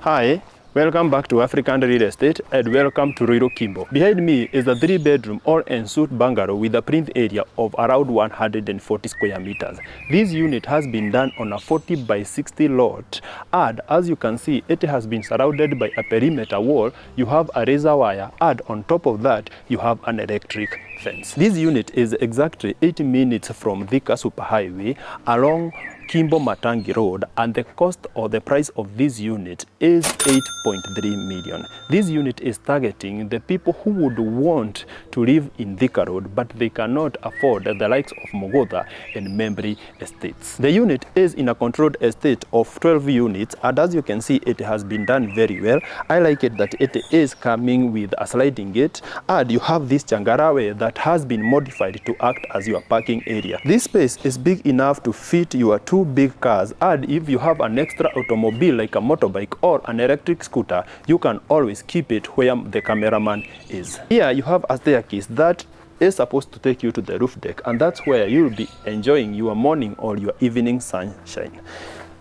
Hi, welcome back to African Real Estate and welcome to Ruiru Kimbo. Behind me is a 3-bedroom all-ensuite bungalow with a plinth area of around 140 square meters. This unit has been done on a 40 by 60 lot, and as you can see, it has been surrounded by a perimeter wall. You have a razor wire, and on top of that you have an electric fence. This unit is exactly 8 minutes from Thika Superhighway along Kimbo Matangi Road, and the cost or the price of this unit is 8.3 million. This unit is targeting the people who would want to live in Thika Road but they cannot afford the likes of Mugutha and Membri estates. The unit is in a controlled estate of 12 units, and as you can see, it has been done very well. I like it that it is coming with a sliding gate, and you have this changarawe that has been modified to act as your parking area. This space is big enough to fit your two big cars, and if you have an extra automobile like a motorbike or an electric scooter, you can always keep it where the cameraman is. Here you have a staircase that is supposed to take you to the roof deck, and that's where you'll be enjoying your morning or your evening sunshine.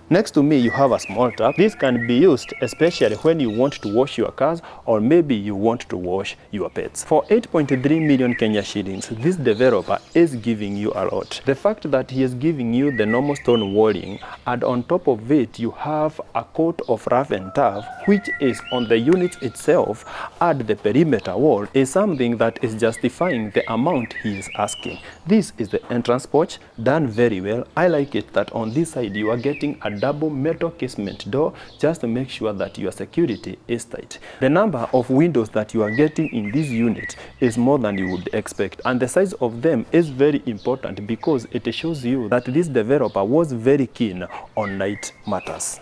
Next to me, you have a small tap. This can be used especially when you want to wash your cars or maybe you want to wash your pets. For 8.3 million Kenya shillings, this developer is giving you a lot. The fact that he is giving you the normal stone walling, and on top of it you have a coat of rough and tough which is on the unit itself and the perimeter wall, is something that is justifying the amount he is asking. This is the entrance porch, done very well. I like it that on this side you are getting a double metal casement door just to make sure that your security is tight. The number of windows that you are getting in this unit is more than you would expect, and the size of them is very important because it shows you that this developer was very keen on night matters.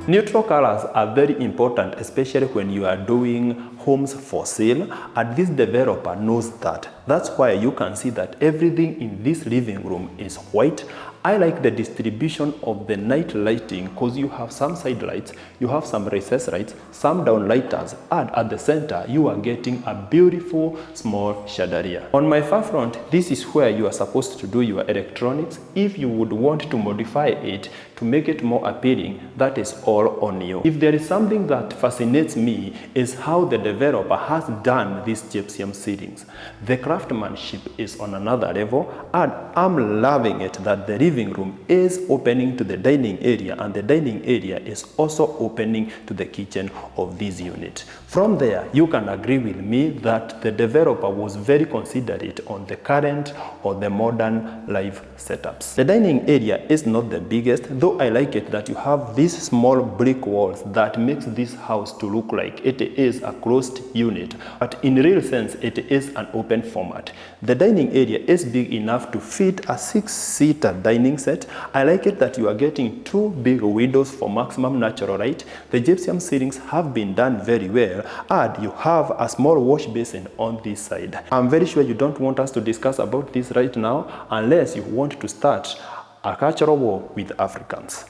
Neutral colors are very important, especially when you are doing homes for sale, and this developer knows that. That's why you can see that everything in this living room is white. I like the distribution of the night lighting because you have some side lights, you have some recess lights, some downlighters, and at the center you are getting a beautiful small chandelier. On my far front, this is where you are supposed to do your electronics. If you would want to modify it to make it more appealing, that is all on you. If there is something that fascinates me, is how the developer has done these gypsum ceilings. The craftsmanship is on another level, and I'm loving it that the living room is opening to the dining area, and the dining area is also opening to the kitchen of this unit. From there, you can agree with me that the developer was very considerate on the current or the modern life setups. The dining area is not the biggest, though I like it that you have these small brick walls that makes this house to look like it is a closed unit, but in real sense it is an open format. The dining area is big enough to fit a 6-seater dining set. I like it that you are getting 2 big windows for maximum natural light. The gypsum ceilings have been done very well, and you have a small wash basin on this side. I'm very sure you don't want us to discuss about this right now unless you want to start a cultural war with Africans.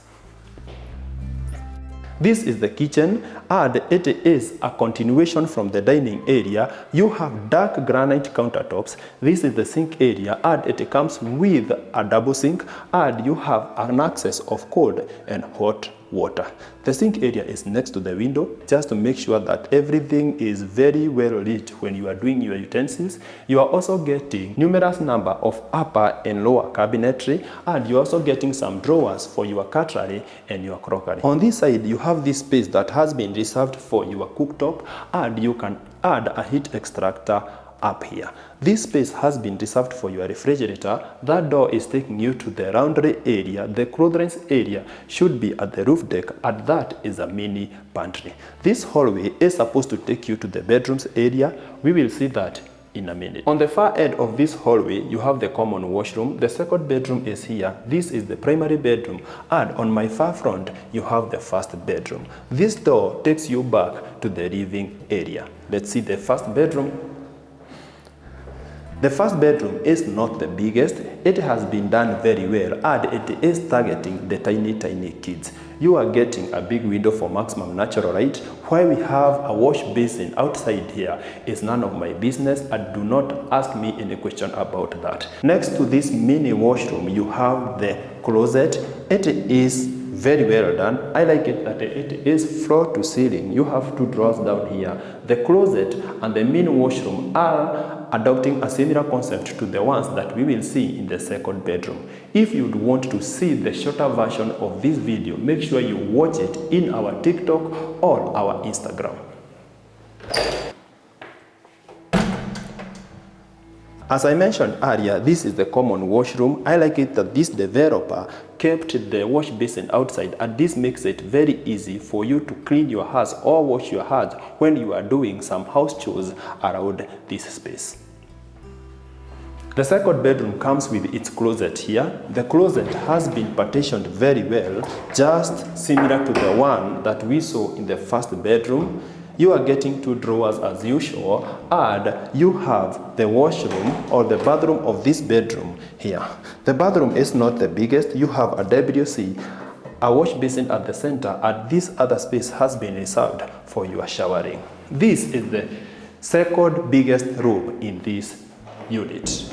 This is the kitchen, and it is a continuation from the dining area. You have dark granite countertops. This is the sink area, and it comes with a double sink, and you have an access of cold and hot water. The sink area is next to the window just to make sure that everything is very well lit when you are doing your utensils. You are also getting numerous number of upper and lower cabinetry, and you're also getting some drawers for your cutlery and your crockery. On this side, you have this space that has been reserved for your cooktop, and you can add a heat extractor up here. This space has been reserved for your refrigerator. That door is taking you to the laundry area. The clothesline area should be at the roof deck, and that is a mini pantry. This hallway is supposed to take you to the bedrooms area. We will see that in a minute. On the far end of this hallway, you have the common washroom. The second bedroom is here. This is the primary bedroom. And on my far front, you have the first bedroom. This door takes you back to the living area. Let's see the first bedroom. The first bedroom is not the biggest. It has been done very well and it is targeting the tiny kids. You are getting a big window for maximum natural light. Why we have a wash basin outside here is none of my business, and do not ask me any question about that. Next to this mini washroom, you have the closet. It is very well done. I like it that it is floor to ceiling. You have two drawers down here. The closet and the mini washroom are adopting a similar concept to the ones that we will see in the second bedroom. If you would want to see the shorter version of this video, make sure you watch it in our TikTok or our Instagram. As I mentioned earlier, this is the common washroom. I like it that this developer kept the wash basin outside, and this makes it very easy for you to clean your house or wash your hands when you are doing some house chores around this space. The second bedroom comes with its closet here. The closet has been partitioned very well, just similar to the one that we saw in the first bedroom. You are getting two drawers as usual, and you have the washroom or the bathroom of this bedroom here. The bathroom is not the biggest. You have a WC, a wash basin at the center, and this other space has been reserved for your showering. This is the second biggest room in this unit.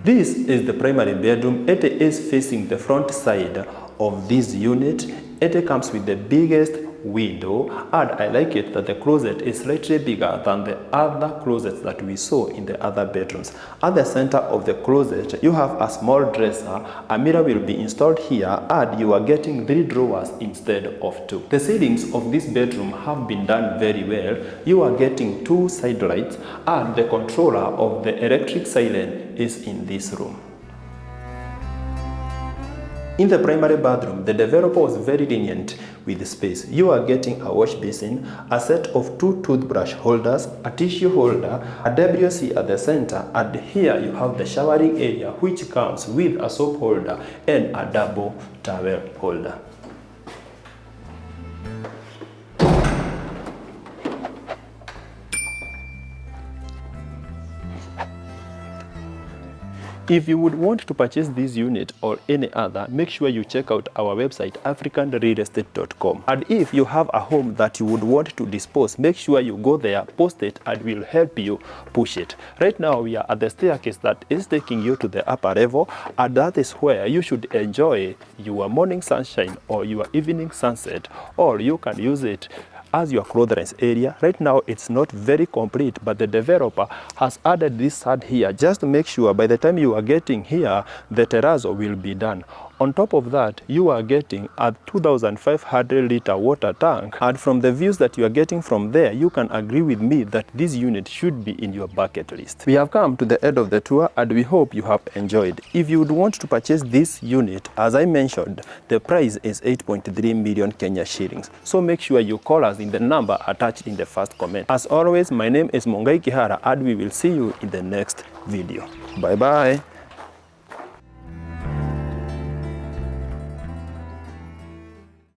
This is the primary bedroom. It is facing the front side of this unit. It comes with the biggest window, and I like it that the closet is slightly bigger than the other closets that we saw in the other bedrooms. At the center of the closet, you have a small dresser. A mirror will be installed here, and you are getting 3 drawers instead of 2. The ceilings of this bedroom have been done very well. You are getting 2 side lights, and the controller of the electric siren is in this room. In the primary bathroom, the developer was very lenient with the space. You are getting a wash basin, a set of 2 toothbrush holders, a tissue holder, a WC at the center, and here you have the showering area, which comes with a soap holder and a double towel holder. If you would want to purchase this unit or any other, make sure you check out our website africanrealestate.com. And if you have a home that you would want to dispose, make sure you go there, post it, and we'll help you push it. Right now we are at the staircase that is taking you to the upper level, and that is where you should enjoy your morning sunshine or your evening sunset, or you can use it as your clothes area. Right now it's not very complete, but the developer has added this side here. Just make sure by the time you are getting here, the terrazzo will be done. On top of that, you are getting a 2,500 liter water tank, and from the views that you are getting from there, you can agree with me that this unit should be in your bucket list. We have come to the end of the tour, and we hope you have enjoyed. If you would want to purchase this unit, as I mentioned, the price is 8.3 million Kenya shillings. So make sure you call us in the number attached in the first comment. As always, my name is Mongai Kihara, and we will see you in the next video. Bye bye.